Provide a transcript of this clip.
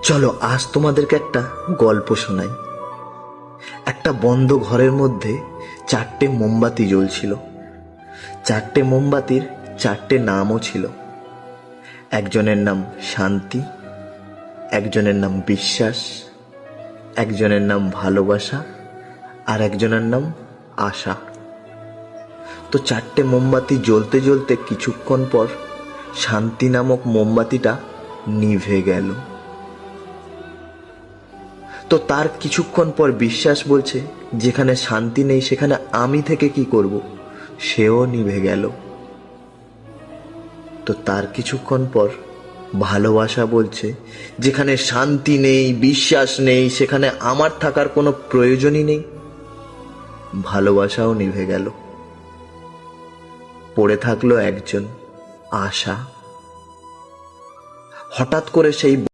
চলো আজ তোমাদেরকে একটা গল্প শোনাই। একটা বন্ধ ঘরের মধ্যে 4টে মোমবাতি জ্বলছিল। 4টে মোমবাতির 4টে নামও ছিল। একজনের নাম শান্তি, একজনের নাম বিশ্বাস, একজনের নাম ভালোবাসা, আর একজনের নাম আশা। তো 4টে মোমবাতি জ্বলতে জ্বলতে কিছুক্ষণ পর শান্তি নামক মোমবাতিটা নিভে গেল। তো তার কিছুক্ষণ পর বিশ্বাস বলছে, যেখানে শান্তি নেই সেখানে আমি থেকে কি করব, সেও নিভে গেল। তো তার কিছুক্ষণ পর ভালোবাসা বলছে, যেখানে শান্তি নেই, বিশ্বাস নেই, সেখানে আমার থাকার কোনো প্রয়োজনই নেই। ভালোবাসাও নিভে গেল। পড়ে থাকলো একজন, আশা। হঠাৎ করে সেই